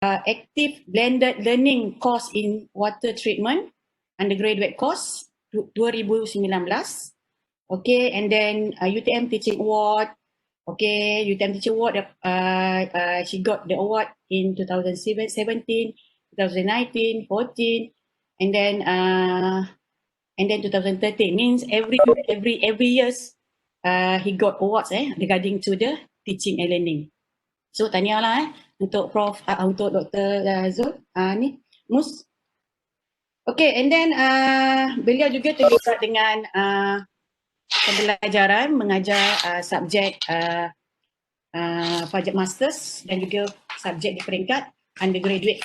active blended learning course in water treatment, undergraduate course 2019. Okay, and then UTM Teaching Award. Okay, UTM Teaching Award, she got the award in 2017, 2019, 14, and then 2013. Means every years he got awards regarding to the teaching and learning. So tahniahlah untuk Prof untuk Dr. Zul ni Mus. Okay, and then beliau juga terlibat dengan pembelajaran mengajar subjek subjek masters dan juga subjek di peringkat undergraduate.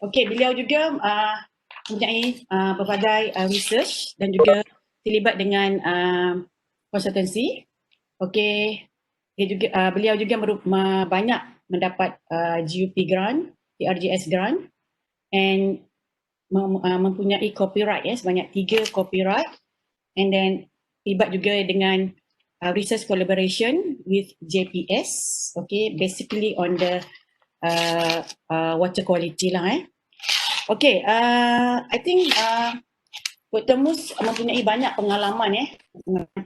Okay, beliau juga mempunyai pelbagai research dan juga terlibat dengan konsultansi. Okay, beliau juga banyak mendapat GUP grant, PRGS grant, and mempunyai copyright sebanyak 3 copyright, and then terlibat juga dengan research collaboration with JPS, okay, basically on the water quality lah. Okay, I think Dr. Mus mempunyai banyak pengalaman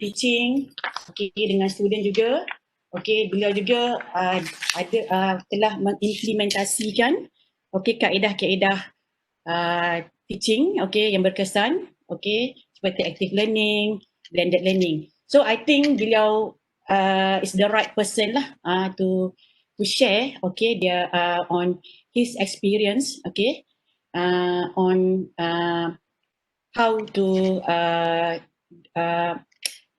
teaching, okay, dengan student juga. Okay, beliau juga telah mengimplementasikan kaedah-kaedah teaching, okay, yang berkesan, okay, seperti active learning, blended learning. So I think beliau is the right person lah to share, okay, dia on his experience, okay, on how to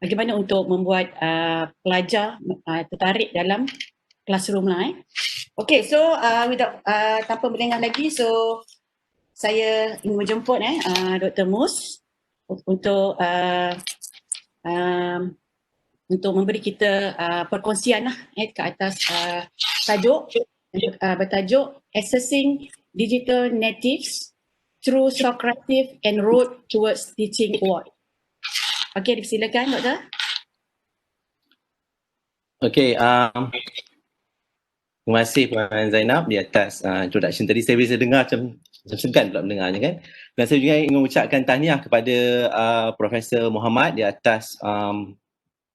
bagaimana untuk membuat pelajar tertarik dalam classroom lah. Okay, so tanpa berlengah lagi, so saya ingin menjemput Dr. Mus untuk memberi kita perkongsian lah ke atas tajuk bertajuk Assessing Digital Natives Through Socrative and Road Towards Teaching Award. Okey, dipersilakan Doktor. Okey, terima kasih Puan Zainab di atas introduction tadi. Saya bisa dengar macam segan pula mendengarnya kan. Dan saya juga ingin mengucapkan tahniah kepada Profesor Muhammad di atas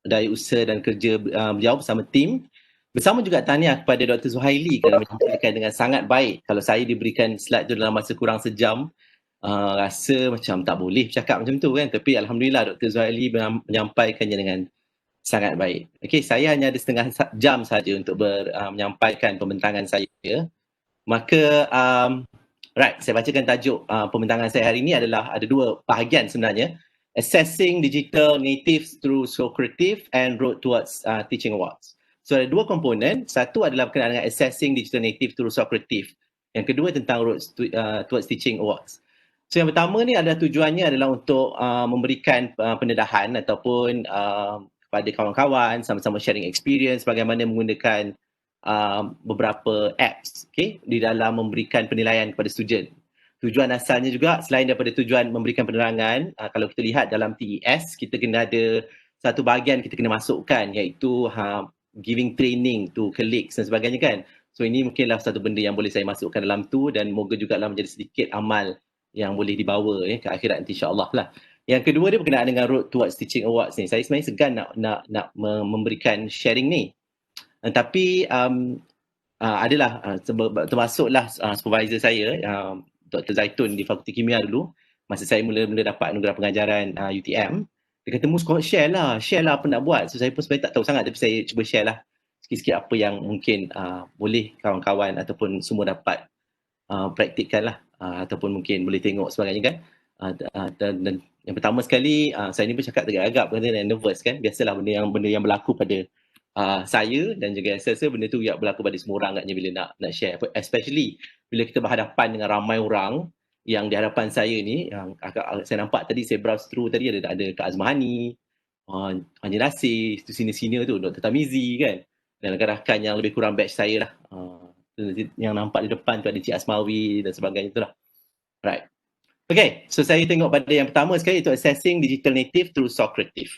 daya usaha dan kerja beliau bersama tim. Bersama juga tahniah kepada Dr. Zuhaili kerana menyampaikan dengan sangat baik. Kalau saya diberikan slide tu dalam masa kurang sejam, rasa macam tak boleh bercakap macam tu kan. Tapi Alhamdulillah Dr. Zuhaili menyampaikannya dengan sangat baik. Okey, saya hanya ada setengah jam saja untuk menyampaikan pembentangan saya. Maka, right, saya bacakan tajuk pembentangan saya hari ini ada 2 bahagian sebenarnya. Assessing Digital Natives Through Socrative and Road Towards Teaching Awards. So ada 2 komponen. Satu adalah berkenaan dengan Assessing Digital Native Through Socrative. Yang kedua tentang Road Towards Teaching Awards. So yang pertama ni adalah tujuannya adalah untuk memberikan pendedahan ataupun kepada kawan-kawan sama-sama sharing experience bagaimana menggunakan beberapa apps, okay, di dalam memberikan penilaian kepada student. Tujuan asalnya juga selain daripada tujuan memberikan penerangan, kalau kita lihat dalam TES, kita kena ada satu bahagian kita kena masukkan iaitu giving training to colleagues dan sebagainya kan. So ini mungkinlah satu benda yang boleh saya masukkan dalam tu dan moga juga lah menjadi sedikit amal yang boleh dibawa ke akhirat nanti insya-Allah lah. Yang kedua dia berkenaan dengan Road Towards Teaching Awards ni. Saya sebenarnya segan nak memberikan sharing ni. Tapi adalah termasuklah supervisor saya Dr. Zaitun di Fakulti Kimia dulu masa saya mula-mula dapat anugerah pengajaran UTM. Dia kata, Mus, kau share lah apa nak buat. So saya pun sebenarnya tak tahu sangat tapi saya cuba share lah sikit-sikit apa yang mungkin boleh kawan-kawan ataupun semua dapat praktikkan lah ataupun mungkin boleh tengok sebagainya kan. Dan yang pertama sekali saya ni pun cakap agak-agak kerana nervous kan. Biasalah benda yang berlaku pada saya dan juga saya rasa benda tu yang berlaku pada semua orang agaknya bila nak share. Especially bila kita berhadapan dengan ramai orang yang di hadapan saya ni, yang saya nampak tadi saya browse through tadi ada Kak Azmahani, Haji Nasir, senior-senior tu, Dr. Tamizi kan. Dan rakan-rakan yang lebih kurang batch saya lah. Yang nampak di depan tu ada Cik Asmawi dan sebagainya tu lah. Right. Okay, so saya tengok pada yang pertama sekali iaitu Assessing Digital Native Through Socrative.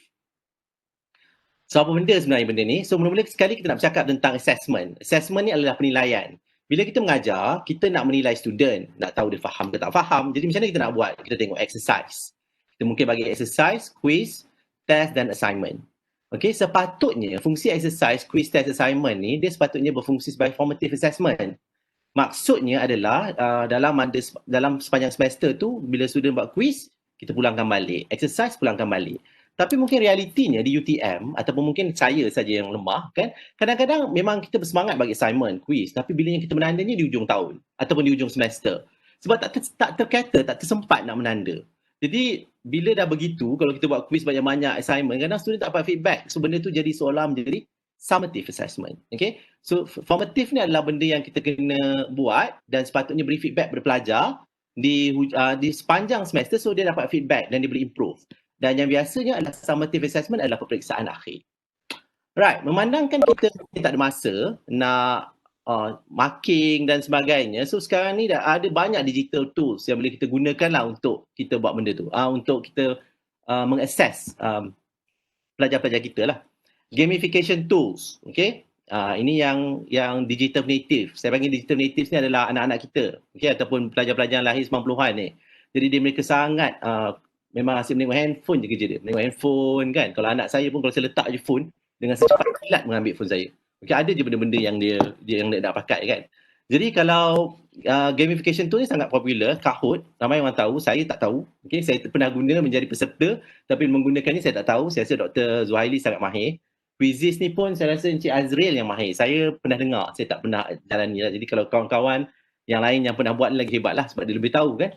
So apa benda sebenarnya benda ni? So mula-mula sekali kita nak bercakap tentang assessment. Assessment ni adalah penilaian. Bila kita mengajar, kita nak menilai student, nak tahu dia faham ke tak faham. Jadi macam mana kita nak buat? Kita tengok exercise. Kita mungkin bagi exercise, quiz, test dan assignment. Okay, sepatutnya fungsi exercise, quiz, test, assignment ni dia sepatutnya berfungsi sebagai formative assessment. Maksudnya adalah dalam sepanjang semester tu bila student buat quiz, kita pulangkan balik. Exercise pulangkan balik. Tapi mungkin realitinya di UTM ataupun mungkin saya saja yang lemah kan, kadang-kadang memang kita bersemangat bagi assignment, quiz, tapi bilanya kita menandanya di hujung tahun ataupun di hujung semester. Sebab tak terkata, tak tersempat nak menanda. Jadi bila dah begitu, kalau kita buat quiz banyak-banyak assignment, kadang student tak dapat feedback. So benda tu jadi seolah menjadi summative assessment. Okay? So formative ni adalah benda yang kita kena buat dan sepatutnya beri feedback kepada pelajar di sepanjang semester so dia dapat feedback dan dia boleh improve. Dan yang biasanya adalah summative assessment adalah peperiksaan akhir. Right, memandangkan kita tak ada masa nak marking dan sebagainya. So sekarang ni dah ada banyak digital tools yang boleh kita gunakan lah untuk kita buat benda tu. Untuk kita mengassess pelajar-pelajar kita lah. Gamification tools, okay? Ini yang digital native. Saya panggil digital native ni adalah anak-anak kita, okay? Ataupun pelajar-pelajar yang lahir 90-an ni. Jadi mereka sangat memang asyik menengok handphone je kerja dia. Menengok handphone kan. Kalau anak saya pun kalau saya letak je phone, dengan secepat kilat mengambil phone saya. Okay, ada je benda-benda yang dia nak pakai kan. Jadi kalau gamification tool ni sangat popular, Kahoot, ramai orang tahu, saya tak tahu. Okay, saya pernah guna menjadi peserta, tapi menggunakan ni saya tak tahu. Saya rasa Dr. Zuhaili sangat mahir. Quizzes ni pun saya rasa Encik Azril yang mahir. Saya pernah dengar, saya tak pernah jalani lah. Jadi kalau kawan-kawan yang lain yang pernah buat ni lagi hebat lah sebab dia lebih tahu kan.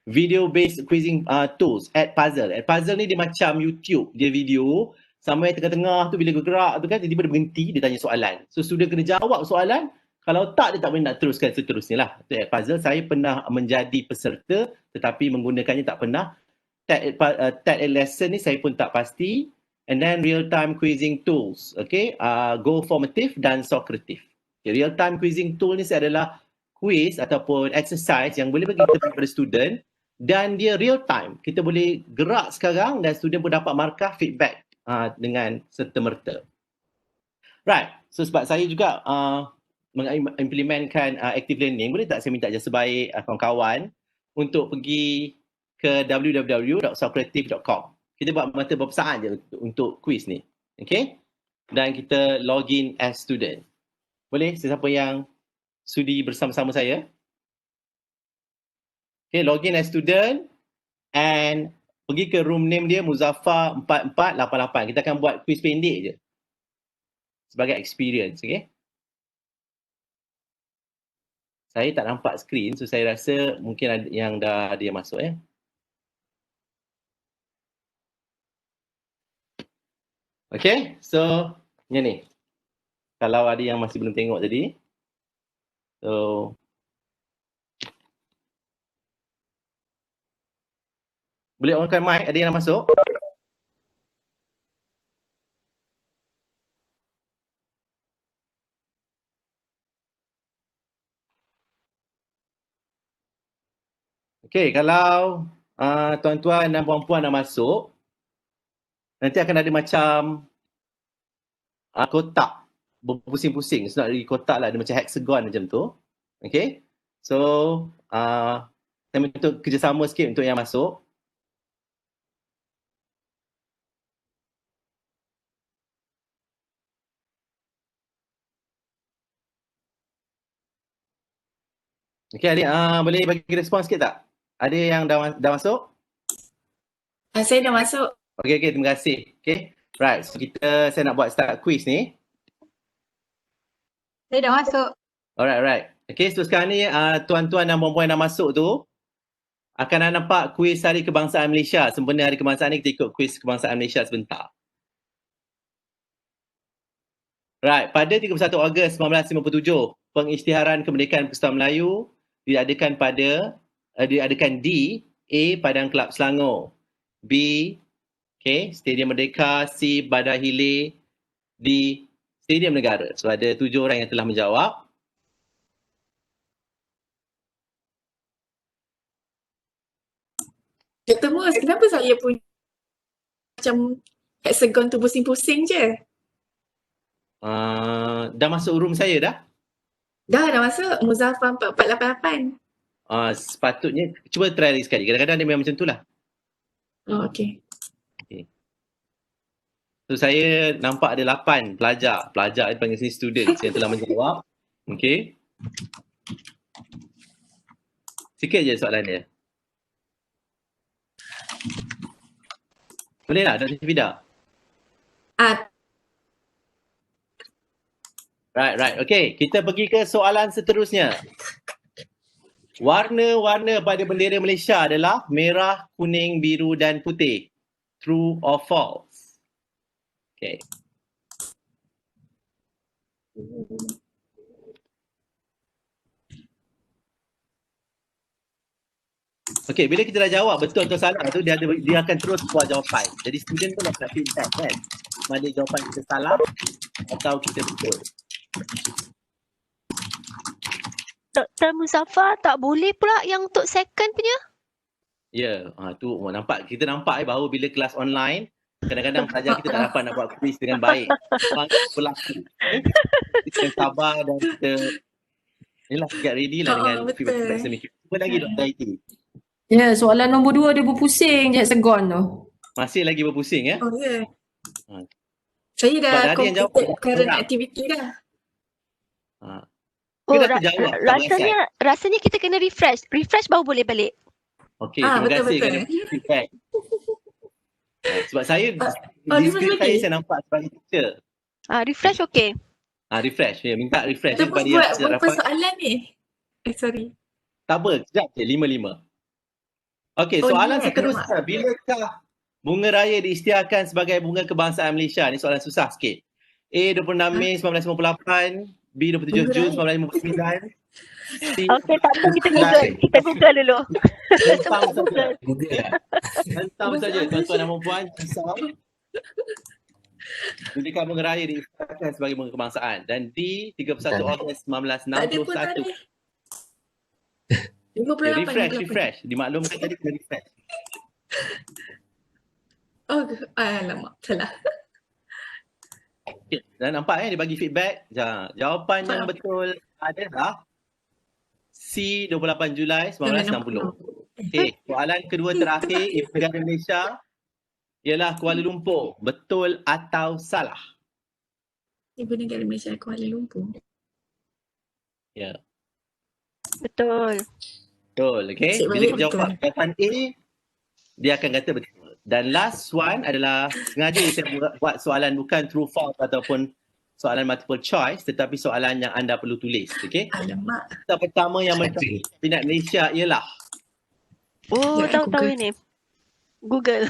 Video based quizzing tools, Edpuzzle. Edpuzzle ni dia macam YouTube, dia video sampai tengah-tengah tu bila bergerak tu kan tiba-tiba dia berhenti, dia tanya soalan. So student kena jawab soalan, kalau tak dia tak boleh nak teruskan seterusnya lah. Itu Edpuzzle. Saya pernah menjadi peserta tetapi menggunakannya tak pernah. TED lesson ni saya pun tak pasti. And then real time quizzing tools, okay, Go Formative dan Socrative. Okay, real time quizzing tool ni adalah quiz ataupun exercise yang boleh bagi kita kepada student dan dia real time. Kita boleh gerak sekarang dan student pun dapat markah feedback dengan serta-merta. Right, so sebab saya juga mengimplementkan active learning, boleh tak saya minta jasa baik kawan-kawan untuk pergi ke www.socrative.com. Kita buat mata berapa saat je untuk quiz ni. Okay? Dan kita login as student. Boleh? Sesiapa yang sudi bersama-sama saya? Okay, login as student and pergi ke room name dia Muzaffar 4488. Kita akan buat quiz pendek je. Sebagai experience, okay? Saya tak nampak skrin, so saya rasa mungkin ada yang dah dia masuk ya. Okay, so ni. Kalau ada yang masih belum tengok tadi. So boleh onkan mic, ada yang nak masuk? Okay, kalau tuan-tuan dan puan-puan nak masuk, nanti akan ada macam kotak berpusing-pusing. So nak dari kotak lah, ada macam hexagon macam tu. Okay, so saya minta kerjasama sikit untuk yang masuk. Okay, adik boleh bagi respon sikit tak? Ada yang dah masuk? Saya dah masuk. Okay, terima kasih. Okay, right. So saya nak buat start quiz ni. Saya dah masuk. Alright. Okay, so sekarang ni tuan-tuan dan puan-puan yang dah masuk tu akan nampak kuis Hari Kebangsaan Malaysia. Sempena Hari Kebangsaan ni kita ikut kuis Kebangsaan Malaysia sebentar. Right, pada 31 Ogos 1957, pengisytiharan kemerdekaan Persatuan Melayu diadakan di A. Padang Kelab Selangor, B. Okay, Stadium Merdeka, C. Badar Hilir, D. Stadium Negara. So ada 7 orang yang telah menjawab. Dr. Mus, kenapa saya punya macam hexagon tu pusing-pusing je? Dah masuk room saya dah? Dah masuk Muzaffar 4488. Sepatutnya cuba try lagi sekali. Kadang-kadang dia memang macam tu lah. Oh, okay. So saya nampak ada 8 pelajar. Pelajar dipanggil sini students yang telah menjawab. Okay. Sikit je soalan dia. Boleh tak Dr. Fida? Right. Okay, kita pergi ke soalan seterusnya. Warna-warna pada bendera Malaysia adalah merah, kuning, biru dan putih. True or false? Okay. Okay, bila kita dah jawab betul atau salah tu, dia akan terus keluar jawapan. Jadi student pun dapat feedback kan. Mana jawapan kita salah atau kita betul. Dr. Muzaffar tak boleh pula yang untuk second punya? Ya, tu kita nampak bahawa bila kelas online, kadang-kadang pelajar kita tak dapat nak buat quiz dengan baik. Orang berlaku. Kita sabar dan kita get ready lah dengan feedback semikit. Cuba lagi Dr. IT. Ya, soalan nombor 2 dia berpusing je segon tu. Masih lagi berpusing ya? Oh ya. Ha. Saya dah Sebab ada yang jawab completed current orang. activity dah. Oh, Dia dah terjawab. rasanya kita kena refresh. Refresh baru boleh balik. Okey, terima kasih betul. kerana feedback. Sebab saya di refresh screen lagi? saya nampak sebagai teacher. Refresh okey. Refresh. Ya, minta refresh Kita kepada buat yang berapa soalan ni? Sorry. Tak apa, sekejap je, 5-5. Okey, Oh, soalan ya, seterusnya. Bilakah bunga raya diisytiharkan sebagai bunga kebangsaan Malaysia? Ni soalan susah sikit. A, 26 Mei 1958. B, 27 Bunga Jun raya. 1959. C, Okey, tak apa kita Google. Kita Google dulu. Hentam saja. Google. Hentam saja, tuan-tuan dan puan-puan. Bilakah bunga raya diisytiharkan sebagai bunga kebangsaan? Dan D, 31 Ogos Tak ada pun 1961. tarikh. 58. Refresh. Dimaklumkan tadi kena refresh. Oh, alamak. Salah. Okay. Dan nampak dia bagi feedback. Jawapan yang betul adalah C, 28 Julai 1960. Okey, soalan kedua terakhir, Ibu Negara Malaysia ialah Kuala Lumpur. Betul atau salah? Ibu Negara Malaysia Kuala Lumpur. Ya. Betul. Betul, okey. Cik Bila balik kita jawab jawapan A, dia akan kata betul. Dan last one adalah sengaja saya buat soalan bukan true false ataupun soalan multiple choice, tetapi soalan yang anda perlu tulis, okey? Alamak. Soalan pertama yang mencari peminat Malaysia ialah Oh, Ya, tahu Google. ini. Google.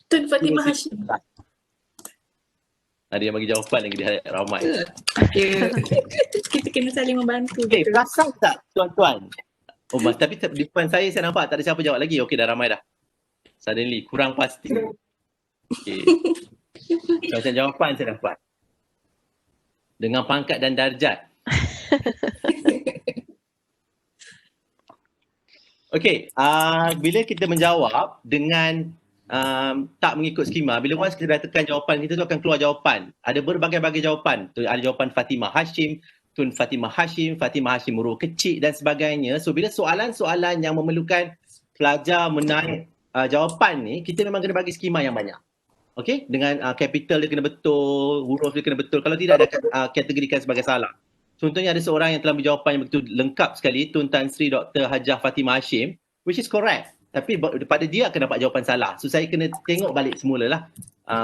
Tun Fatimah Hashim. ada yang bagi jawapan lagi dia ramai. Ya. Kita kena saling membantu. Okey, gitu. perasan tak tuan-tuan? Oh, tapi di depan saya nampak tak ada siapa jawab lagi. Okey, dah ramai dah. Suddenly, kurang pasti. Okey. Macam jawapan saya dapat. Dengan pangkat dan darjat. Okey, bila kita menjawab dengan tak mengikut skema, bila once kita dah tekan jawapan kita tu akan keluar jawapan. Ada berbagai-bagai jawapan. Tu ada jawapan Fatimah Hashim, Tun Fatimah Hashim huruf kecil dan sebagainya. So bila soalan-soalan yang memerlukan pelajar menaik jawapan ni, kita memang kena bagi skema yang banyak. Okey, dengan capital dia kena betul, huruf dia kena betul. Kalau tidak ada kategorikan sebagai salah. Contohnya ada seorang yang telah berjawapan yang betul lengkap sekali, Tun Tan Sri Dr. Hajah Fatimah Hashim, which is correct. Tapi pada dia akan dapat jawapan salah. So saya kena tengok balik semula lah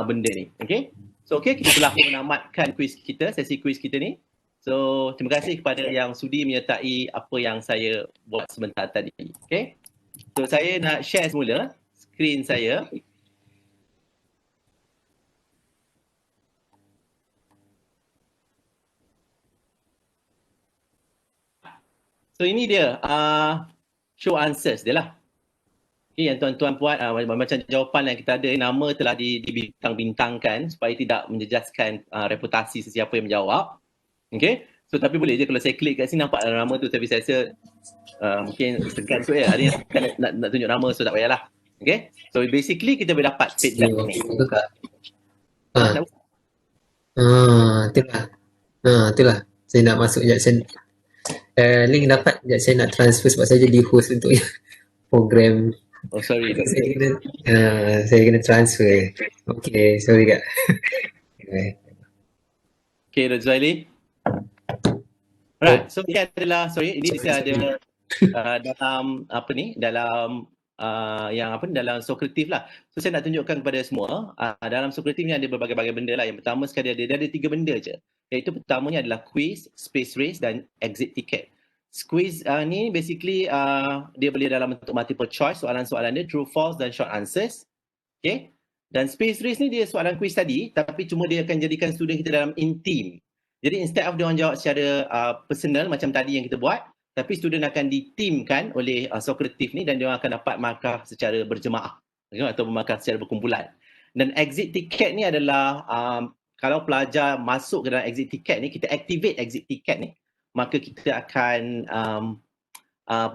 benda ni. Okay. So kita telah menamatkan kuis kita, sesi kuis kita ni. So terima kasih kepada yang sudi menyertai apa yang saya buat sebentar tadi. Okay. So saya nak share semula skrin saya. So ini dia show answers dia lah. Okay, yang tuan-tuan buat macam jawapan yang kita ada, nama telah dibintang-bintangkan supaya tidak menjejaskan reputasi sesiapa yang menjawab. Okay, so tapi boleh je kalau saya klik kat sini nampak nama tu, tapi saya rasa mungkin segan tu ya. Ada yang nak tunjuk nama, so tak payahlah. Okay, so basically kita boleh dapat feedback ni. Betul tak? Itulah. Itulah. Saya nak masuk sekejap. Link dapat sekejap, saya nak transfer sebab saya jadi host untuk program. Oh sorry Saya doktor. kena saya kena transfer. Okay, sorry Kak. Okay Dr. Zuhaili. Alright, so ini adalah, ini saya ada dalam apa ni, dalam yang apa ni, dalam Socrative lah. So saya nak tunjukkan kepada semua, dalam Socrative ni ada berbagai-bagai benda lah. Yang pertama sekali dia ada 3 benda je. Iaitu pertamanya adalah quiz, space race dan exit ticket. Quiz ni basically dia boleh dalam bentuk multiple choice, soalan-soalan dia true, false dan short answers. Okay. Dan space race ni dia soalan quiz tadi, tapi cuma dia akan jadikan student kita dalam in team. Jadi instead of dia orang jawab secara personal macam tadi yang kita buat, tapi student akan ditimkan oleh Socrative ni dan dia orang akan dapat markah secara berjemaah atau markah secara berkumpulan. Dan exit ticket ni adalah kalau pelajar masuk ke dalam exit ticket ni, kita activate exit ticket ni, maka kita akan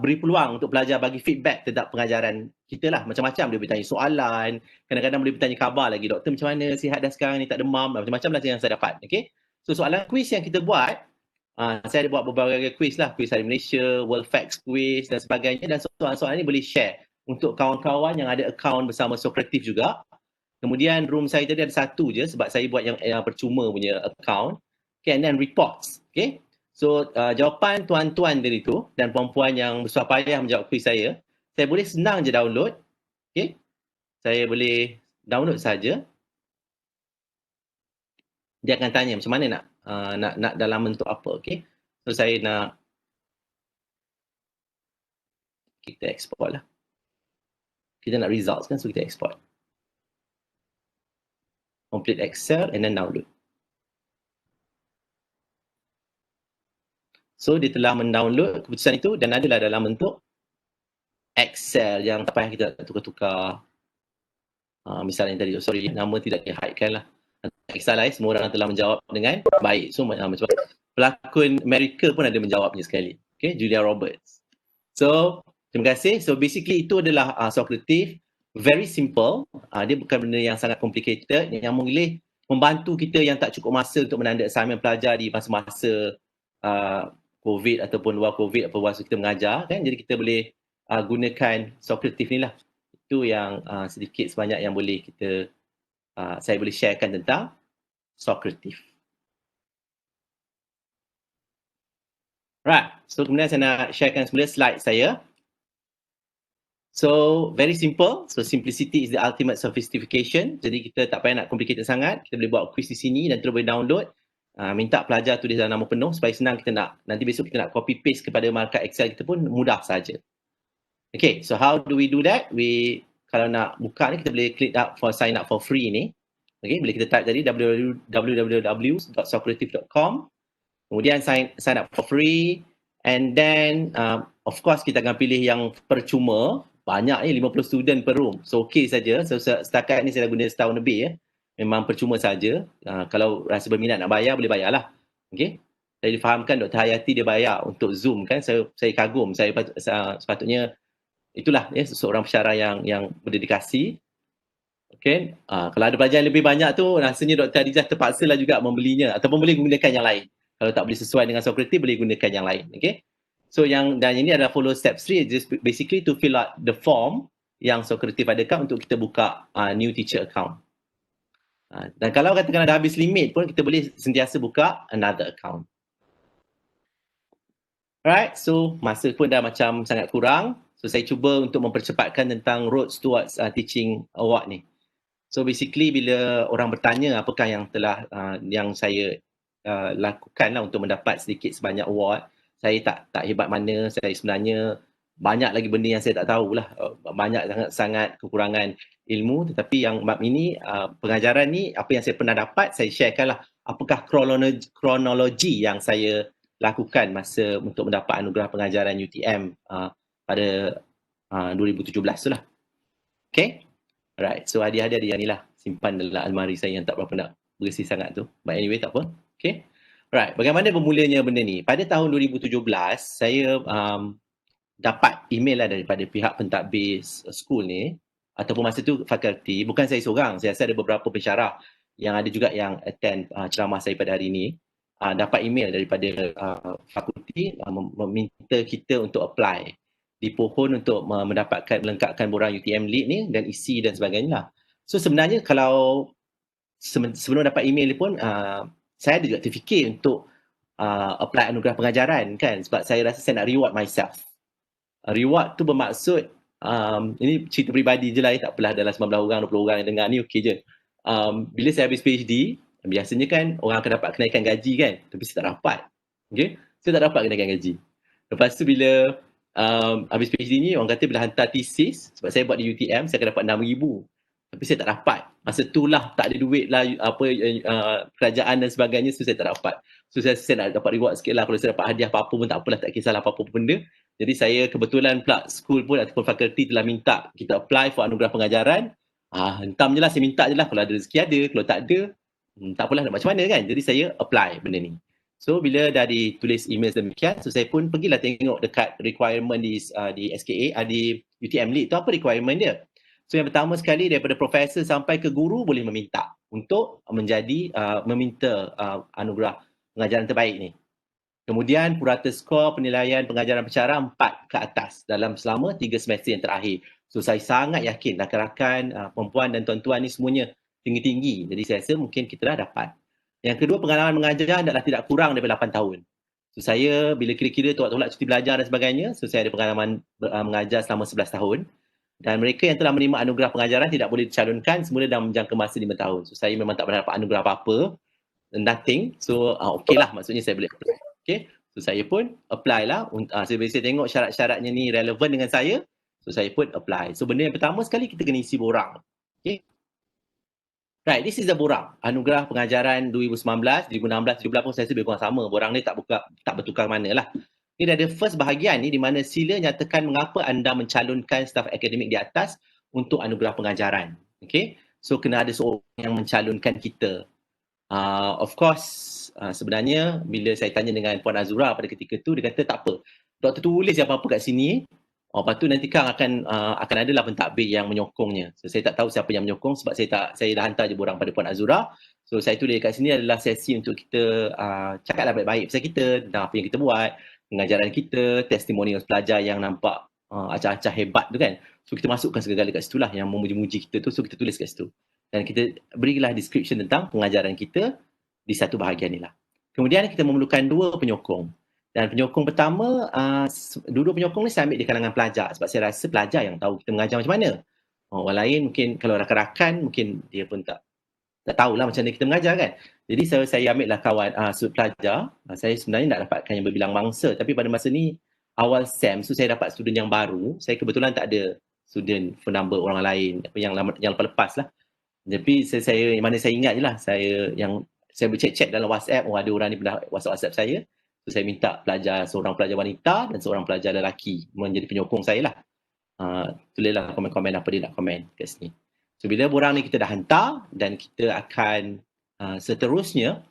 beri peluang untuk pelajar bagi feedback tentang pengajaran kita lah. Macam-macam, dia boleh tanya soalan, kadang-kadang boleh bertanya khabar lagi, doktor macam mana sihat dah sekarang ni, tak demam, macam-macam lah yang saya dapat. Okay? So soalan quiz yang kita buat, saya ada buat beberapa quiz lah, quiz Hari Malaysia, World Facts quiz dan sebagainya, dan soalan-soalan ni boleh share untuk kawan-kawan yang ada akaun bersama Socrative juga. Kemudian room saya tadi ada satu je sebab saya buat yang percuma punya account. Okay, and then reports. Okay. So jawapan tuan-tuan dari tu dan puan-puan yang bersusah payah menjawab quiz saya boleh senang je download. Okay. Saya boleh download saja. Dia akan tanya macam mana nak dalam bentuk apa. Okay. So saya nak kita export lah. Kita nak results kan, so kita export. Complete Excel and then download. So dia telah mendownload keputusan itu dan adalah dalam bentuk Excel yang tak payah kita tukar-tukar. Misalnya tadi, sorry, nama tidak di-hide lah. Excel lain, semua orang telah menjawab dengan baik. So macam pelakon Amerika pun ada menjawabnya sekali. Okay, Julia Roberts. So, terima kasih. So basically itu adalah Socrative. Very simple. Dia bukan benda yang sangat complicated. Yang boleh membantu kita yang tak cukup masa untuk menanda assignment pelajar di masa-masa COVID ataupun luar COVID atau masa kita mengajar kan. Jadi kita boleh gunakan Socrative ni lah. Itu yang sedikit sebanyak yang boleh kita saya boleh sharekan tentang Socrative. Right. So kemudian saya nak sharekan semula slide saya. So very simple. So simplicity is the ultimate sophistication. Jadi kita tak payah nak complicated sangat. Kita boleh buat quiz di sini dan terus boleh download. Minta pelajar tulis dalam nama penuh supaya senang kita nak, nanti besok kita nak copy paste kepada markah Excel kita pun mudah saja. Okay, so how do we do that? Kalau nak buka ni kita boleh click up for sign up for free ni. Okay, boleh kita type tadi www.socrative.com. Kemudian sign up for free and then of course kita akan pilih yang percuma. Banyak ni 50 student per room. So okay saja. So setakat ni saya dah guna setahun lebih ya. Memang percuma saja. Kalau rasa berminat nak bayar, boleh bayarlah. Okay. Saya difahamkan Dr. Hayati dia bayar untuk Zoom kan. Saya kagum. Saya sepatutnya itulah ya, seorang pensyarah yang berdedikasi. Okay. Kalau ada pelajar yang lebih banyak tu, rasanya Dr. Hadijah terpaksalah juga membelinya ataupun boleh gunakan yang lain. Kalau tak boleh sesuai dengan Socrative, boleh gunakan yang lain. Okay. So dan ini adalah follow step 3, just basically to fill out the form yang Socrative adakan untuk kita buka new teacher account. Dan kalau katakan ada habis limit pun kita boleh sentiasa buka another account. Alright, so masa pun dah macam sangat kurang. So saya cuba untuk mempercepatkan tentang roads towards teaching award ni. So basically bila orang bertanya apakah yang telah yang saya lakukan lah untuk mendapat sedikit sebanyak award, saya tak hebat mana, saya sebenarnya banyak lagi benda yang saya tak tahulah. Banyak sangat kekurangan ilmu, tetapi yang bab ini pengajaran ni apa yang saya pernah dapat saya sharekan lah. Apakah kronologi yang saya lakukan masa untuk mendapat anugerah pengajaran UTM pada 2017 tu lah. Okay. Alright, so hadiah-hadiah yang ni lah simpan dalam almari saya yang tak berapa nak bersih sangat tu. But anyway tak apa. Okay. Alright, bagaimana bermulanya benda ni? Pada tahun 2017 saya dapat email lah daripada pihak pentadbir school ni ataupun masa tu fakulti, bukan saya seorang, saya rasa ada beberapa pensyarah yang ada juga yang attend ceramah saya pada hari ini. dapat email daripada fakulti meminta kita untuk apply di Pohon untuk melengkapkan borang UTM Lead ni dan isi dan sebagainya lah. So sebenarnya kalau sebelum dapat email ni pun saya ada juga terfikir untuk apply anugerah pengajaran kan, sebab saya rasa saya nak reward myself. Reward tu bermaksud ini cerita peribadi je lah, tak apalah dalam 19 orang 20 orang yang dengar ni okey je. Bila saya habis PhD, biasanya kan orang akan dapat kenaikan gaji kan, tapi saya tak dapat. Okay? Saya tak dapat kenaikan gaji. Lepas tu bila habis PhD ni, orang kata bila hantar thesis, sebab saya buat di UTM, saya akan dapat 6,000. Tapi saya tak dapat. Masa tu lah tak ada duit lah, kerajaan dan sebagainya, so saya tak dapat. So saya nak dapat reward sikit lah. Kalau saya dapat hadiah apa-apa pun tak apalah, tak kisahlah apa-apa benda. Jadi saya kebetulan pula school pun ataupun fakulti telah minta kita apply for anugerah pengajaran. Hentam je lah, saya minta je lah. Kalau ada rezeki ada, kalau tak ada, tak apalah nak macam mana kan. Jadi saya apply benda ni. So bila dah ditulis email demikian, so saya pun pergilah tengok dekat requirement di SKA, di UTM Lead tu apa requirement dia. So yang pertama sekali daripada profesor sampai ke guru boleh meminta untuk meminta anugerah pengajaran terbaik ni. Kemudian purata skor penilaian pengajaran pencara 4 ke atas dalam selama 3 semester yang terakhir. So saya sangat yakin rakan-rakan perempuan dan tuan-tuan ni semuanya tinggi-tinggi. Jadi saya rasa mungkin kita dah dapat. Yang kedua, pengalaman mengajar adalah tidak kurang daripada 8 tahun. So saya bila kira-kira tolak cuti belajar dan sebagainya, so saya ada pengalaman mengajar selama 11 tahun. Dan mereka yang telah menerima anugerah pengajaran tidak boleh dicalonkan semula dalam jangka masa 5 tahun. So saya memang tak pernah dapat anugerah apa-apa. Nothing. So okey lah, maksudnya saya boleh apply. Okay. So saya pun apply lah. Saya tengok syarat-syaratnya ni relevan dengan saya. So saya pun apply. So benda yang pertama sekali kita kena isi borang. Okay. Right, this is the borang. Anugerah pengajaran 2019, 2016, 2018 pun saya rasa lebih kurang sama. Borang ni tak bertukar mana lah. Ini ada first bahagian ni di mana sila nyatakan mengapa anda mencalonkan staf akademik di atas untuk anugerah pengajaran. Okay. So kena ada seorang yang mencalonkan kita. Of course, sebenarnya bila saya tanya dengan Puan Azura pada ketika tu, dia kata tak apa. Doktor tulis apa-apa kat sini. Lepas tu nanti kan akan adalah pentadbir yang menyokongnya. So saya tak tahu siapa yang menyokong sebab saya dah hantar je borang pada Puan Azura. So saya tulis kat sini adalah sesi untuk kita cakaplah baik-baik pasal kita, tentang apa yang kita buat, pengajaran kita, testimonial pelajar yang nampak acah-acah hebat tu kan. So kita masukkan segala kat situ lah yang memuji-muji kita tu, so kita tulis kat situ. Dan kita berilah description tentang pengajaran kita di satu bahagian ni lah. Kemudian kita memerlukan 2 penyokong. Dan penyokong pertama, dua penyokong ni saya ambil di kalangan pelajar sebab saya rasa pelajar yang tahu kita mengajar macam mana. Orang lain mungkin kalau rakan-rakan mungkin dia pun tak tahulah macam mana kita mengajar kan. Jadi saya ambil lah kawan sudut pelajar. Saya sebenarnya nak dapatkan yang berbilang mangsa, tapi pada masa ni awal SEM, so saya dapat student yang baru. Saya kebetulan tak ada student phone number orang lain yang lepas lah. Tapi saya mana saya ingat je lah, saya bercek-cek dalam WhatsApp, ada orang ni pernah WhatsApp saya. So saya minta seorang pelajar wanita dan seorang pelajar lelaki menjadi penyokong saya lah. Tulislah komen-komen apa dia nak komen kat sini. So bila borang ni kita dah hantar dan kita akan seterusnya,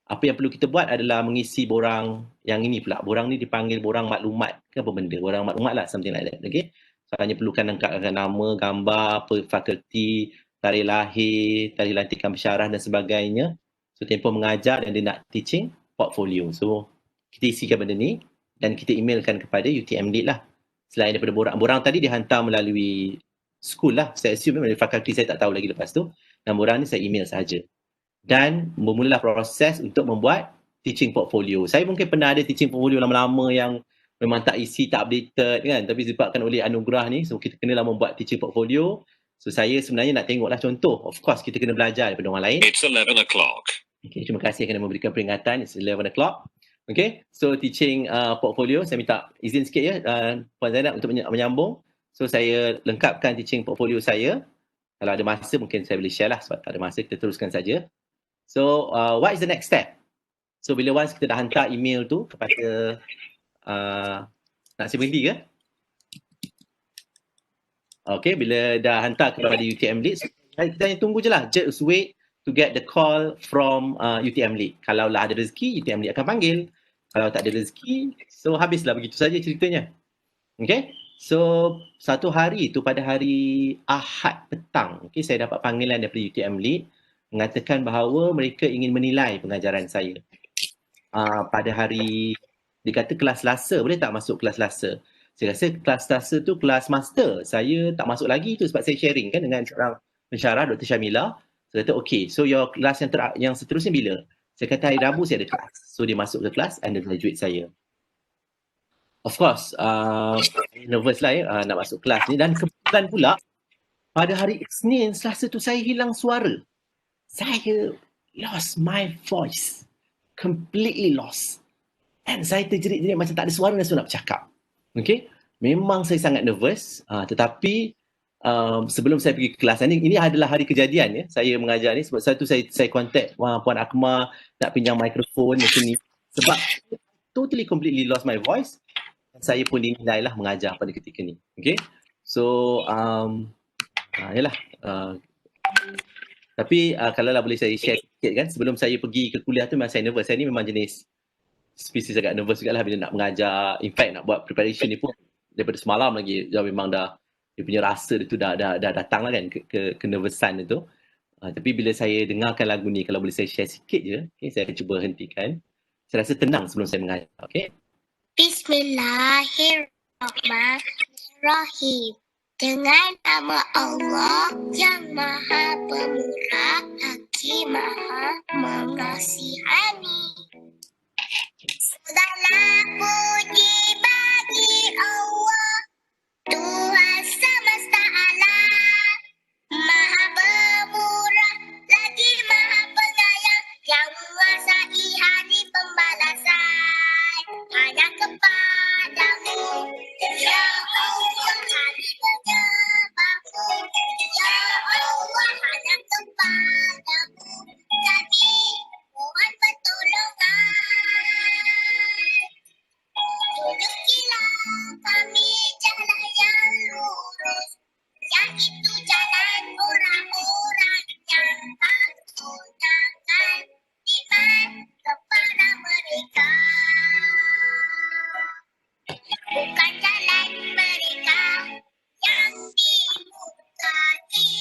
apa yang perlu kita buat adalah mengisi borang yang ini pula. Borang ni dipanggil borang maklumat ke apa benda? Borang maklumat lah, something like that. Okay? So hanya perlukan lengkapkan nama, gambar, fakulti, tarikh lahir, tarikh lantikan pensyarah dan sebagainya. So tempoh mengajar dan dia nak teaching portfolio. So kita isikan benda ni dan kita emailkan kepada UTM Lead lah. Selain daripada borang tadi dihantar melalui school lah. Saya assume melalui fakulti, saya tak tahu lagi lepas tu. Dan borang ni saya email sahaja. Dan bermulalah proses untuk membuat teaching portfolio. Saya mungkin pernah ada teaching portfolio lama-lama yang memang tak isi, tak updated kan. Tapi disebabkan oleh anugerah ni, so kita kenalah membuat teaching portfolio. So saya sebenarnya nak tengoklah contoh. Of course kita kena belajar daripada orang lain. It's 11 o'clock. Okay, terima kasih kerana memberikan peringatan. It's 11 o'clock. Okay, so teaching portfolio, saya minta izin sikit ya Puan Zainab untuk menyambung. So saya lengkapkan teaching portfolio saya. Kalau ada masa mungkin saya boleh share lah, sebab tak ada masa kita teruskan saja. So what is the next step? So bila once kita dah hantar email tu kepada nak saya berhenti ke? Okay, bila dah hantar kepada UTM Lead, kita tunggu je lah. Just wait to get the call from UTM Lead. Kalau lah ada rezeki, UTM Lead akan panggil. Kalau tak ada rezeki, so habislah begitu saja ceritanya. Okay, so satu hari tu pada hari Ahad petang, okay, saya dapat panggilan daripada UTM Lead mengatakan bahawa mereka ingin menilai pengajaran saya. pada hari dikata kelas Selasa, boleh tak masuk kelas Selasa? Saya rasa kelas Selasa tu kelas master. Saya tak masuk lagi tu sebab saya sharing kan dengan seorang pensyarah Dr. Syamila. Saya kata okay, so your kelas yang seterusnya bila? Saya kata hari Rabu saya ada kelas. So dia masuk ke kelas undergraduate saya. Of course, nervous lah nak masuk kelas ni, dan kebetulan pula pada hari Isnin, Selasa tu saya hilang suara. Saya lost my voice. Completely lost. And saya terjerit-jerit macam tak ada suara nak bercakap. Okay? Memang saya sangat nervous. Tetapi sebelum saya pergi ke kelas, ini adalah hari kejadian ya. Saya mengajar ni sebab satu saya contact Puan Akmal nak pinjam mikrofon macam ni. Sebab totally completely lost my voice. Saya pun dinilai lah mengajar pada ketika ni. Okay? So, yalah. Tapi kalau lah boleh saya share sikit kan, sebelum saya pergi ke kuliah tu memang saya nervous. Saya ni memang jenis spesies agak nervous juga lah bila nak mengajar. In fact nak buat preparation ni pun daripada semalam lagi. Memang dah, dia punya rasa tu dah datang lah kan ke nervousan itu. Tapi bila saya dengarkan lagu ni, kalau boleh saya share sikit je, okay, saya cuba hentikan. Saya rasa tenang sebelum saya mengajar. Okay? Bismillahirrahmanirrahim. Dengan nama Allah yang Maha Pemurah lagi Maha Mengasihani. Segala puji bagi Allah, Tuhan semesta alam, Maha Pemurah lagi Maha Penyayang, yang menguasai hari pembalasan. Hanya kepadamu, ya Allah, kami menyembahmu. Ya Allah, hanya kepadamu kami mohon pertolongan. Tunjukilah kami jalan yang lurus, yang itu jalan orang-orang yang menggunakan iman kepada mereka. Bukan jalan mereka yang dimurkai,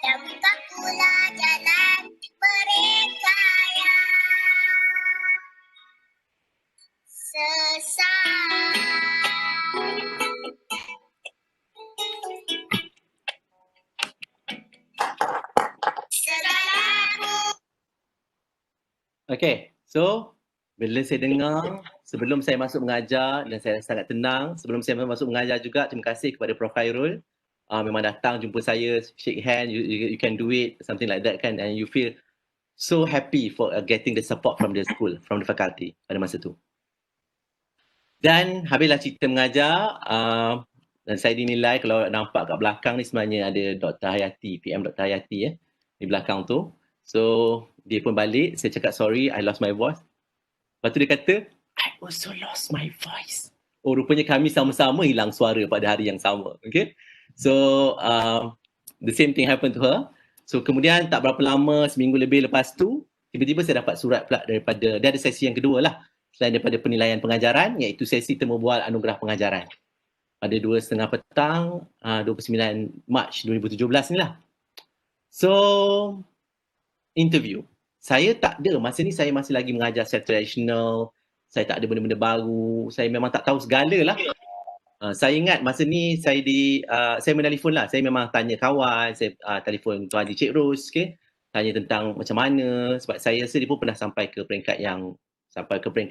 dan bukan pula jalan mereka yang sesat. Okay, so bila saya dengar, sebelum saya masuk mengajar dan saya sangat tenang, sebelum saya masuk mengajar juga, terima kasih kepada Prof. Khairul. Memang datang jumpa saya, shake hand, you can do it, something like that kan, and you feel so happy for getting the support from the school, from the faculty pada masa tu. Dan habislah cerita mengajar, dan saya dinilai, kalau nampak kat belakang ni sebenarnya ada Dr. Hayati, PM Dr. Hayati di belakang tu. So dia pun balik, saya cakap sorry, I lost my voice. Lepas tu dia kata, I also lost my voice. Oh, rupanya kami sama-sama hilang suara pada hari yang sama. Okay. So the same thing happened to her. So kemudian tak berapa lama, seminggu lebih lepas tu, tiba-tiba saya dapat surat pula daripada, dia ada sesi yang kedua lah, selain daripada penilaian pengajaran, iaitu sesi temu bual anugerah pengajaran. Pada 2:30 petang, 29 Mac 2017 ni lah. So, interview. Saya tak ada, masa ni saya masih lagi mengajar secara tradisional, saya tak ada benda-benda baru, saya memang tak tahu segala lah. Saya ingat masa ni saya menelefon lah, saya memang tanya kawan, saya telefon Tuan Haji Cik Ros, okay? Tanya tentang macam mana, sebab saya rasa dia pun pernah sampai ke peringkat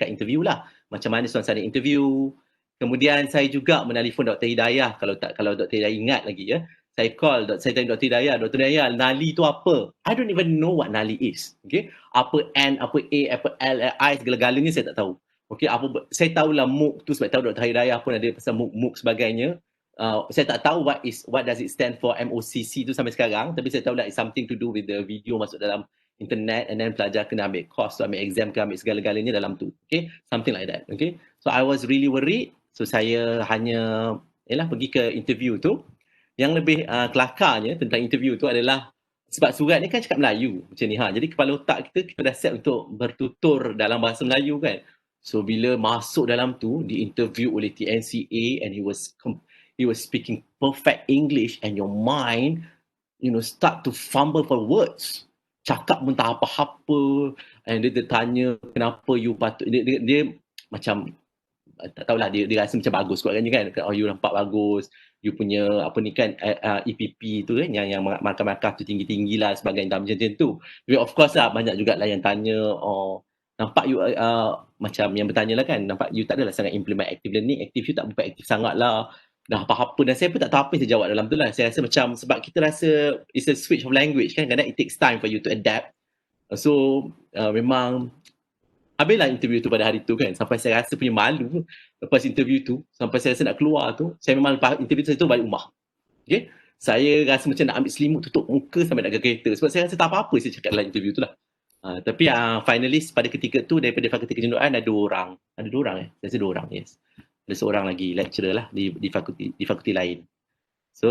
interview lah. Macam mana suasana interview. Kemudian saya juga menelefon Dr. Hidayah, kalau Dr. Hidayah ingat lagi ya. Saya tanya Dr. Hidayah, Nali tu apa? I don't even know what Nali is. Okay? Apa N, apa A, apa L, I, segala-galanya saya tak tahu. Okay, saya tahulah MOOC tu sebab tahu Dr. Hidayah pun ada pasal MOOC sebagainya. Saya tak tahu what does it stand for MOCC tu sampai sekarang, tapi saya tahu lah it's something to do with the video masuk dalam internet, and then pelajar kena ambil course, ambil exam, ambil segala-galanya dalam tu. Okay, something like that. Okay, so I was really worried. So saya hanya pergi ke interview tu. Yang lebih kelakarnya tentang interview tu adalah sebab surat ni kan cakap Melayu macam ni Jadi kepala otak kita dah set untuk bertutur dalam bahasa Melayu kan. So bila masuk dalam tu, di-interview oleh TNCA, and he was speaking perfect English, and your mind start to fumble for words. cakap pun tak apa-apa, and dia tanya kenapa you patut, dia macam tak tahulah, dia rasa macam bagus kot kan, oh you nampak bagus, you punya apa ni kan, EPP tu kan, yang markah-markah tu tinggi-tinggi lah sebagainya, macam tu. Tapi of course lah banyak jugalah yang tanya, oh nampak you macam yang bertanya lah kan, nampak you tak adalah sangat implement active learning, aktif you tak berapa aktif sangat lah, dah apa-apa, dan saya pun tak tahu apa yang saya jawab dalam tu lah. Saya rasa macam, sebab kita rasa it's a switch of language kan, kadang it takes time for you to adapt. So memang habislah interview tu pada hari tu kan, sampai saya rasa punya malu lepas interview tu, sampai saya rasa nak keluar tu, saya memang lepas interview tu balik rumah. Okay, saya rasa macam nak ambil selimut tutup muka sampai nak ke kereta, sebab saya rasa tak apa-apa saya cakap dalam interview tu lah. Tapi finalist pada ketika tu daripada Fakulti Kejenduaan ada 2 orang. Ada 2 orang saya rasa 2 orang, yes. Ada seorang lagi lecturer lah di fakulti lain. So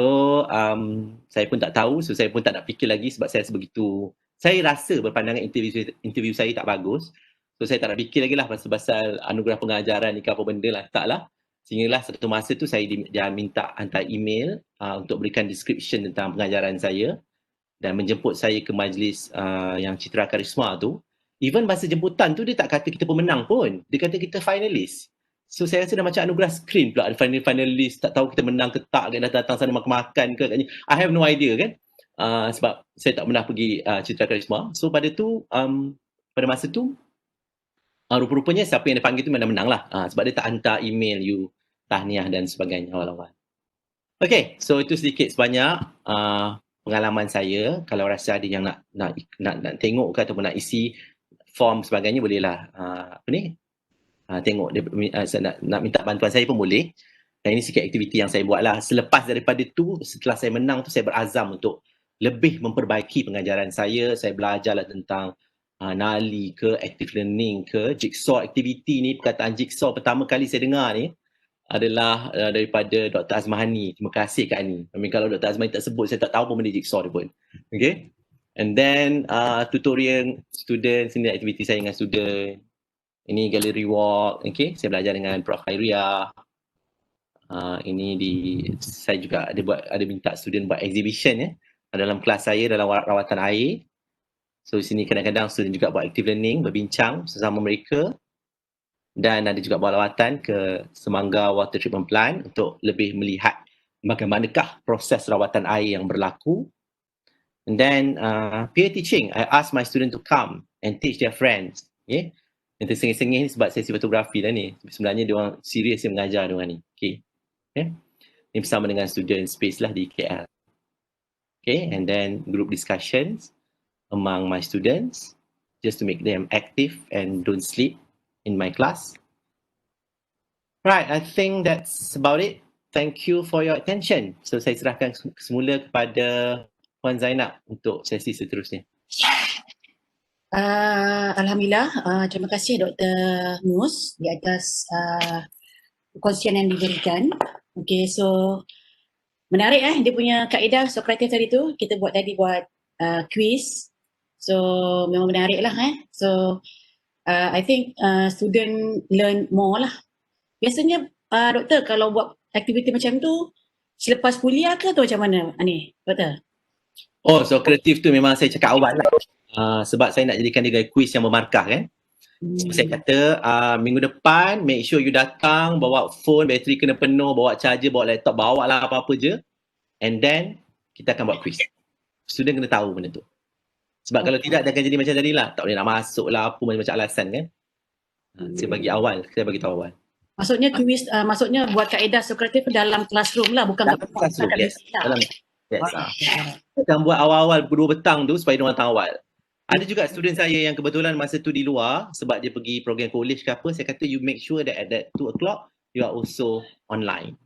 saya pun tak tahu, so saya pun tak nak fikir lagi, sebab saya rasa begitu, saya rasa berpandangan interview saya tak bagus. So saya tak nak fikir lagi lah pasal anugerah pengajaran ni ke apa benda lah, tak lah. Sehinggalah satu masa tu saya dia minta hantar email untuk berikan description tentang pengajaran saya dan menjemput saya ke majlis yang Citra Karisma tu. Even masa jemputan tu dia tak kata kita pemenang pun, dia kata kita finalist. So saya rasa dah macam anugerah screen pula, ada finalist, tak tahu kita menang ke tak, dah datang sana makan-makan ke agaknya. I have no idea kan, sebab saya tak pernah pergi Citra Karisma. So pada tu, pada masa tu, rupa-rupanya siapa yang dia panggil tu memang menang lah, sebab dia tak hantar email you tahniah dan sebagainya awal-awal. Okay, so itu sedikit sebanyak pengalaman saya. Kalau rasa ada yang nak tengok ke ataupun nak isi form sebagainya, bolehlah tengok dia, nak minta bantuan saya pun boleh. Dan ini sikit aktiviti yang saya buat lah. Selepas daripada tu, setelah saya menang tu, saya berazam untuk lebih memperbaiki pengajaran saya. Saya belajarlah tentang NALI ke, active learning ke, jigsaw activity ni. Perkataan jigsaw pertama kali saya dengar ni adalah daripada Dr. Azmahani. Terima kasih Kak Ani. Kalau Dr. Azmahani tak sebut, saya tak tahu pun benda jigsaw dia pun. Okay. And then tutorial student, sini aktiviti saya dengan student. Ini gallery walk, okay. Saya belajar dengan Prof. Khairia. Ini saya juga ada minta student buat exhibition ya, dalam kelas saya dalam rawatan air. So di sini kadang-kadang student juga buat active learning, berbincang sesama mereka. Dan ada juga buat lawatan ke Semangga Water Treatment Plant untuk lebih melihat bagaimanakah proses rawatan air yang berlaku. And then peer teaching, I ask my student to come and teach their friends. Okay. Yang tersengih-sengih ni sebab sesi fotografi dah ni. Sebenarnya dia orang serius yang mengajar dia orang ni. Okay. Okay. Ini bersama dengan student space lah di KL. Okay. And then group discussions among my students just to make them active and don't sleep in my class. Right. I think that's about it. Thank you for your attention. So saya serahkan semula kepada Puan Zainab untuk sesi seterusnya. Alhamdulillah, terima kasih Dr. Mus di atas perkongsian yang diberikan. Okay, so menarik dia punya kaedah Sokrates tadi tu. Kita buat quiz. So memang menarik lah So I think student learn more lah. Biasanya doktor kalau buat aktiviti macam tu selepas kuliah ke atau macam mana ni doktor? Oh, so kreatif tu memang saya cakap awal lah. Sebab saya nak jadikan dia quiz yang bermarkah kan. So, saya kata minggu depan make sure you datang bawa phone, bateri kena penuh, bawa charger, bawa laptop, bawa lah apa-apa je. And then kita akan buat quiz. Student kena tahu benda tu. Sebab kalau tidak dia akan jadi macam tadi lah. Tak boleh nak masuk lah apa macam alasan kan. Saya bagi tahu awal. Maksudnya quiz, maksudnya buat kaedah Sokrates dalam classroom lah, bukan dalam classroom. Yes. Kita buat awal-awal pukul 2 petang tu supaya diorang tahu awal. Ada juga student saya yang kebetulan masa tu di luar sebab dia pergi program college ke apa, saya kata you make sure that at that 2 o'clock you are also online.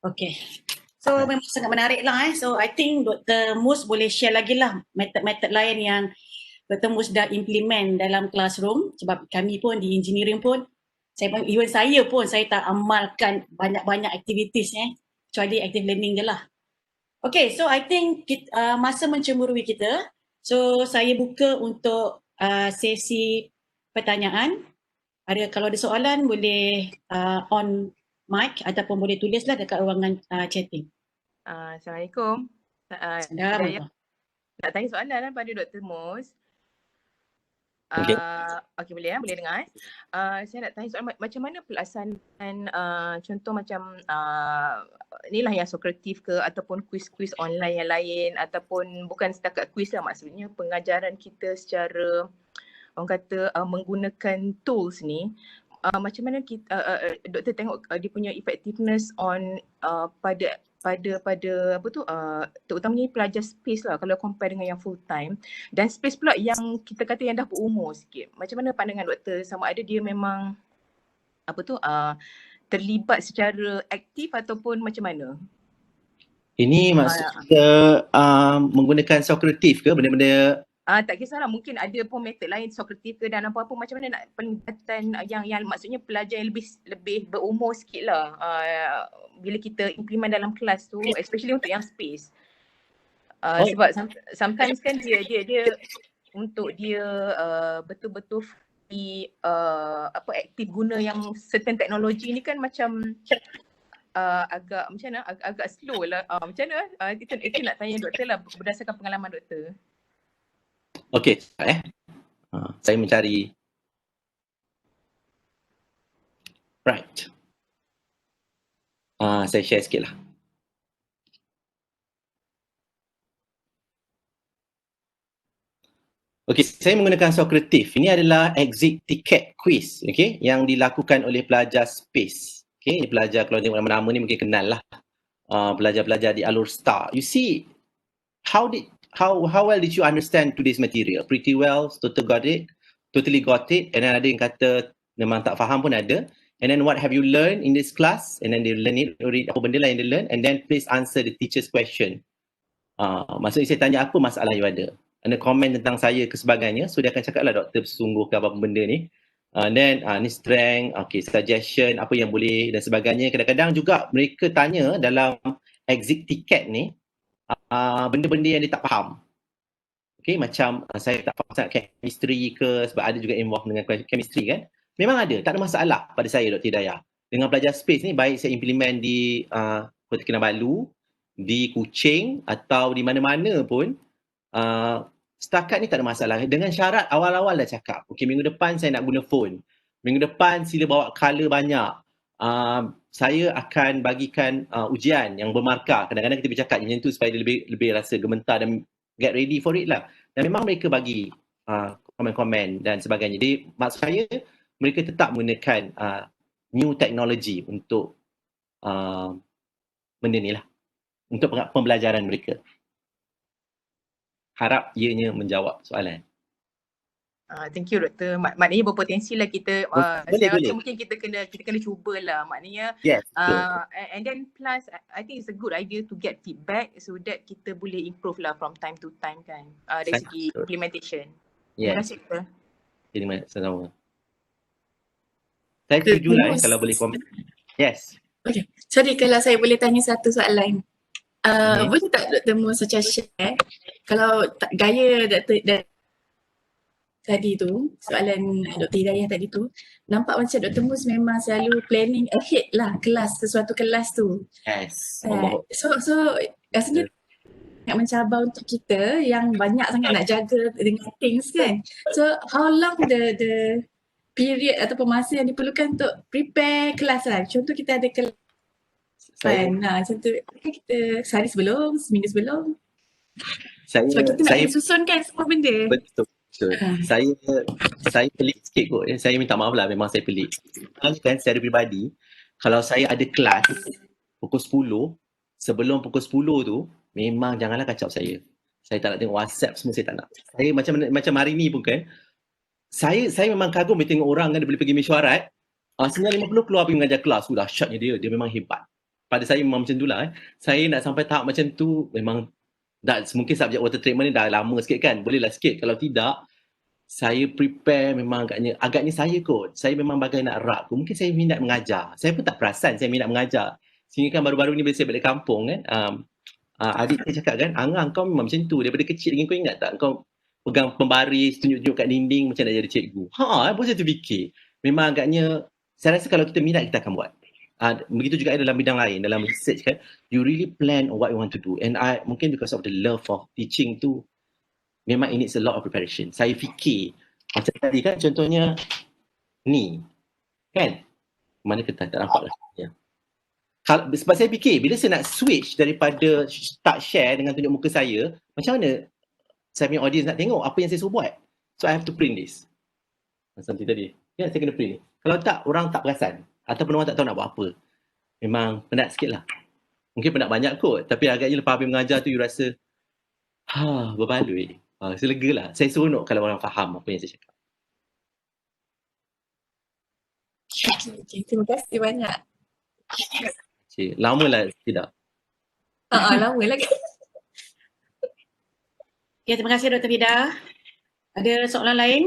Okay. So memang sangat menarik lah So I think Dr. Mus boleh share lagi lah metod-metod lain yang Dr. Mus dah implement dalam classroom, sebab kami pun di engineering pun, saya pun tak amalkan banyak-banyak activities kecuali active learning je lah. Okay, so I think masa mencemburui kita. So saya buka untuk sesi pertanyaan. Kalau ada soalan boleh on mic ataupun boleh tulislah dekat ruangan chatting. Assalamualaikum. Assalamualaikum. nak tanya soalan lah pada Dr. Mus. Okay. Okey, boleh ya? Boleh dengar? Saya nak tanya soalan macam mana pelaksanaan contoh macam inilah yang Sokratif ke ataupun kuis-kuis online yang lain ataupun bukan setakat kuis lah, maksudnya pengajaran kita secara orang kata menggunakan tools ni, macam mana kita doktor tengok dia punya effectiveness on pada apa tu terutamanya pelajar space lah kalau compare dengan yang full time, dan space pula yang kita kata yang dah berumur sikit. Macam mana pandangan doktor, sama ada dia memang apa tu terlibat secara aktif ataupun macam mana? Ini maksud kita menggunakan Sokratif ke benda-benda? Tak kisahlah, mungkin ada pun metod lain Sokratif ke dan apa-apa, macam mana nak pendekatan yang maksudnya pelajar yang lebih berumur sikit lah bila kita implement dalam kelas tu, especially untuk yang space. Sebab sometimes kan dia untuk dia betul-betul aktif guna yang certain teknologi ni kan macam agak macam mana, agak slow lah. Macam mana? Itu nak tanya doktor lah berdasarkan pengalaman doktor. Okey, saya mencari. Right. Saya share sikit lah. Okey, saya menggunakan Sokratif. Ini adalah exit ticket quiz, okey, yang dilakukan oleh pelajar space. Okey, pelajar kalau tengok nama-nama ni mungkin kenal lah. Pelajar-pelajar di Alur Star. You see, how well did you understand today's material? Pretty well, totally got it. And then ada yang kata memang tak faham pun ada. And then what have you learned in this class? And then they learn it, apa benda lah yang they learn. And then please answer the teacher's question. Maksudnya saya tanya apa masalah you ada. Anda komen tentang saya ke sebagainya. So dia akan cakap lah doktor sungguh ke apa benda ni. Then ni strength, okay, suggestion, apa yang boleh dan sebagainya. Kadang-kadang juga mereka tanya dalam exit ticket ni, benda-benda yang dia tak faham. Okay, macam saya tak faham sangat chemistry ke, sebab ada juga involved dengan chemistry kan. Memang ada, tak ada masalah pada saya Dr. Hidayah. Dengan pelajar space ni, baik saya implement di Kota Kinabalu, di Kuching atau di mana-mana pun, setakat ni tak ada masalah. Dengan syarat awal-awal dah cakap, okay, minggu depan saya nak guna phone. Minggu depan sila bawa color banyak. Saya akan bagikan ujian yang bermarkah. Kadang-kadang kita bercakap macam tu supaya dia lebih rasa gementar dan get ready for it lah. Dan memang mereka bagi komen-komen dan sebagainya. Jadi maksud saya, mereka tetap menggunakan new technology untuk benda ni lah. Untuk pembelajaran mereka. Harap ianya menjawab soalan. Thank you doktor. Maknanya berpotensi lah kita saya rasa mungkin kita kena cubalah. Maknanya yes, and then plus I think it's a good idea to get feedback so that kita boleh improve lah from time to time kan. Dari segi implementation. Terima kasih doktor. Terima kasih sama. Saya setuju lah kalau boleh komen. Yes. Okay. Sorry kalau saya boleh tanya satu soalan. Boleh tak Dr. Mus macam share kalau gaya Dr. tadi tu, soalan Dr. Hidayah tadi tu, nampak macam Dr. Mus memang selalu planning ahead lah kelas, sesuatu kelas tu. Yes. So rasanya nak mencabar untuk kita yang banyak sangat nak jaga dengan things kan. So how long the period ataupun masa yang diperlukan untuk prepare kelas lah. Contoh kita ada kelas kan, macam tu kita sehari sebelum, seminggu sebelum. Sebab kita nak susunkan semua benda. Betul. Saya pelik sikit kot. Saya minta maaf lah, memang saya pelik. Kan secara peribadi, kalau saya ada kelas pukul 10, sebelum pukul 10 tu, memang janganlah kacau saya. Saya tak nak tengok WhatsApp semua, saya tak nak. Saya macam hari ni pun kan, saya memang kagum bila tengok orang kan dia boleh pergi mesyuarat, 9.50 keluar pergi mengajar kelas. Dahsyatnya dia memang hebat. Pada saya memang macam tu lah. Saya nak sampai tahap macam tu memang mungkin subjek water treatment ni dah lama sikit kan. Bolehlah sikit. Kalau tidak, saya prepare memang agaknya saya kot. Saya memang bagai nak rak. Mungkin saya minat mengajar. Saya pun tak perasan saya minat mengajar. Sehingga kan baru-baru ni bila saya balik kampung kan, adik saya cakap kan, Angah kau memang macam tu. Daripada kecil lagi kau ingat tak? Kau pegang pembaris, tunjuk-tunjuk kat dinding macam nak jadi cikgu. Pun saya terfikir. Memang agaknya, saya rasa kalau kita minat kita akan buat. Begitu juga dalam bidang lain, dalam research kan, you really plan on what you want to do. And mungkin because of the love of teaching tu, memang it needs a lot of preparation. Saya fikir, macam tadi kan contohnya ni, kan? Mana kita tak nampak lah. Ya. Sebab saya fikir, bila saya nak switch daripada start share dengan tunjuk muka saya, macam mana saya punya audience nak tengok apa yang saya suruh buat? So I have to print this. Macam tadi. Ya, saya kena print ni. Kalau tak, orang tak perasan. Ataupun orang tak tahu nak buat apa. Memang penat sikit lah. Mungkin penat banyak kot. Tapi agaknya lepas habis mengajar tu, you rasa, berbaloi. Saya lega lah. Saya seronok kalau orang faham apa yang saya cakap. Okay, terima kasih banyak. Cik, lama lah tidak. Lama lah kan. Okay, terima kasih Dr. Vida. Ada soalan lain?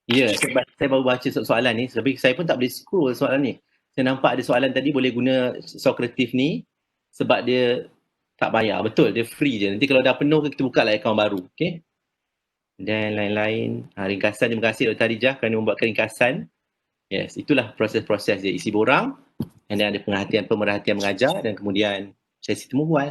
Ya, saya baru baca soalan ni. Tapi saya pun tak boleh scroll soalan ni. Saya nampak ada soalan tadi boleh guna Socrative ni sebab dia tak bayar. Betul, dia free je. Nanti kalau dah penuh, kita buka lah akaun baru. Okay? Dan lain-lain. Ringkasan, terima kasih Dr. Harijah kerana membuatkan ringkasan. Yes, itulah proses-proses dia. Isi borang. Dan ada pemerhatian mengajar. Dan kemudian sesi temu bual.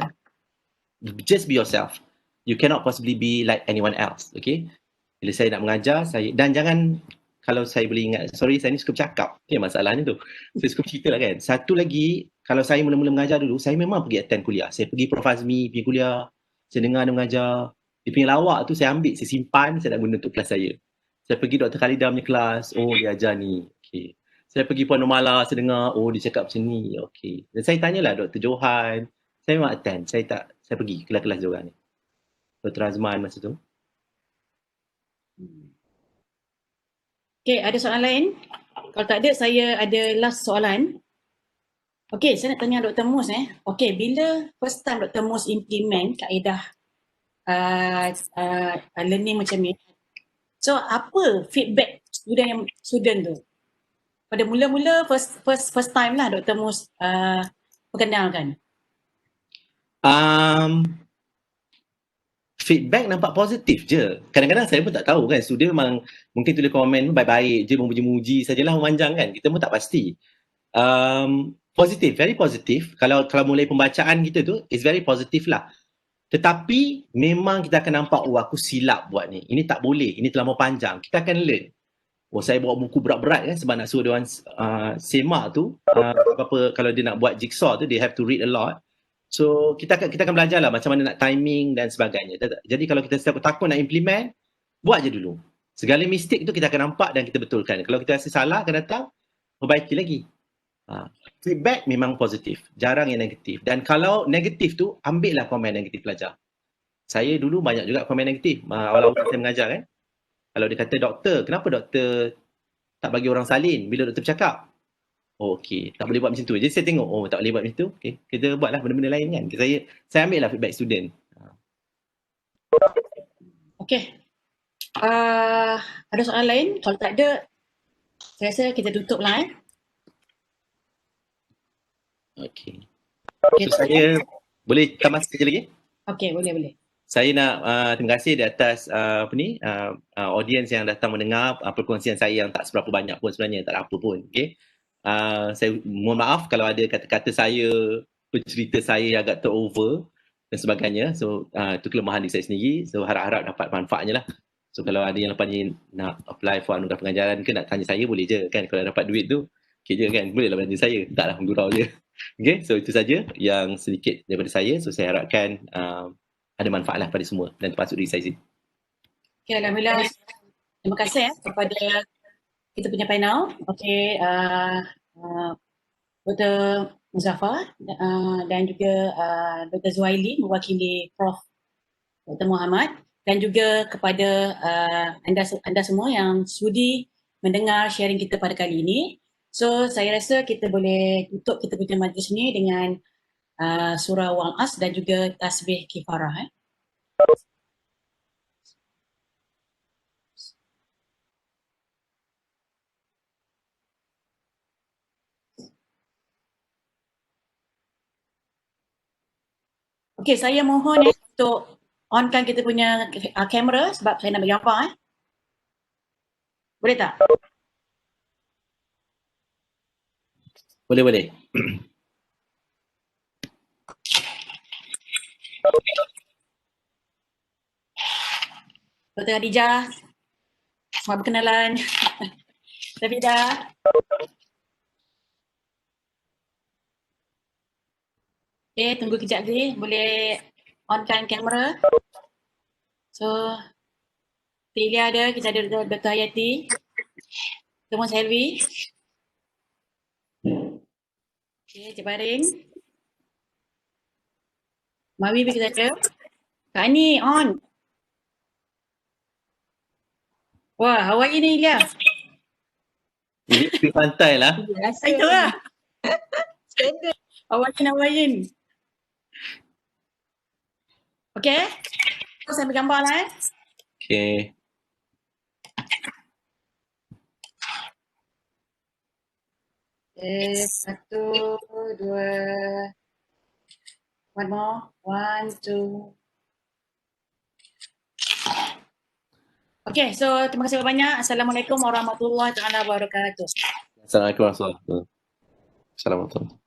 Just be yourself. You cannot possibly be like anyone else. Okay? Bila saya nak mengajar, dan jangan, kalau saya boleh ingat, sorry saya ni suka bercakap. Okay, masalahnya tu. Saya suka bercerita lah kan. Satu lagi, kalau saya mula-mula mengajar dulu, saya memang pergi attend kuliah. Saya pergi Prof Azmi, pergi kuliah. Saya dengar dia mengajar. Dia punya lawak tu saya ambil, saya simpan, saya nak guna untuk kelas saya. Saya pergi Dr. Khalidah punya kelas, dia ajar ni. Okay. Saya pergi Puan Numala, saya dengar, dia cakap macam ni. Okay. Dan saya tanyalah Dr. Johan. Saya memang attend. Saya pergi kelas-kelas diorang ni. Dr. Azman masa tu. Okay, ada soalan lain? Kalau tak ada, saya ada last soalan. Okay, saya nak tanya Dr. Mus. Okay, bila first time Dr. Mus implement kaedah learning macam ni, so apa feedback student tu? Pada mula-mula first time lah Dr. Mus perkenalkan. Feedback nampak positif je. Kadang-kadang saya pun tak tahu kan. Student memang mungkin tulis komen baik-baik je, memuji-muji sajalah, memanjang kan. Kita pun tak pasti. Positif, very positif. Kalau mulai pembacaan kita tu, it's very positif lah. Tetapi memang kita akan nampak, aku silap buat ni. Ini tak boleh, ini terlalu panjang. Kita akan learn. Saya bawa buku berat-berat kan sebab nak suruh dia orang semak tu. Apa kalau dia nak buat jigsaw tu, they have to read a lot. So kita akan belajar lah macam mana nak timing dan sebagainya. Jadi kalau kita takut nak implement, buat je dulu. Segala mistake tu kita akan nampak dan kita betulkan. Kalau kita rasa salah, akan datang, perbaiki lagi. Feedback memang positif, jarang yang negatif. Dan kalau negatif tu, ambillah komen negatif pelajar. Saya dulu banyak juga komen negatif. Awal-awal saya mengajar kan. Kalau dia kata, doktor, kenapa doktor tak bagi orang salin bila doktor bercakap? Okey, tak boleh buat macam tu. Jadi saya tengok, tak boleh buat macam tu. Okey, kita buatlah benda-benda lain kan. Saya ambil lah feedback student. Okey. Ada soalan lain? Kalau tak ada, saya rasa kita tutup lah. Okey. So saya boleh tambah sekejap lagi? Okey, boleh. Saya nak terima kasih di atas audience yang datang mendengar perkongsian saya yang tak seberapa banyak pun sebenarnya, tak ada apa pun. Okey. Saya mohon maaf kalau ada kata-kata saya, cerita saya yang agak terover dan sebagainya. So itu kelemahan diri saya sendiri. So harap-harap dapat manfaatnya lah. So kalau ada yang lepas ni nak apply for anugerah pengajaran ke, nak tanya saya boleh je kan. Kalau dapat duit tu okey je kan, boleh lah belanja saya. Taklah menggurau je. Okay, so itu saja yang sedikit daripada saya. So saya harapkan ada manfaat lah pada semua dan termasuk diri saya sendiri. Okay, Alhamdulillah. Terima kasih kepada kita punya panel. Okay, Dr. Muzaffar dan juga Dr. Zuhaili mewakili Prof. Dr. Muhammad, dan juga kepada anda semua yang sudi mendengar sharing kita pada kali ini. So saya rasa kita boleh tutup kita punya majlis ni dengan surah Wal-As dan juga tasbih kifarah. Okey, saya mohon untuk onkan kita punya kamera sebab saya nak bagi gambar. Boleh tak? Boleh. Dr. Khadijah, selamat berkenalan. Davidah. Okay, tunggu kejap lagi. Boleh onkan kamera. So, Tilia ada, kita ada Dr. Hayati. Temu Selvi. Okay, Cik Baring. Mawi kita ada. Kak Ani, on. Wah, Hawaii ni Ilia. Ini pergi pantai lah. Biasa. Itulah. Standard. Hawaiian. Okay. So, saya ambil gambar lah Okay. Okay, 1, 2. One more. 1, 2. Okay, so terima kasih banyak. Assalamualaikum warahmatullahi wabarakatuh. Assalamualaikum warahmatullahi wabarakatuh. Assalamualaikum.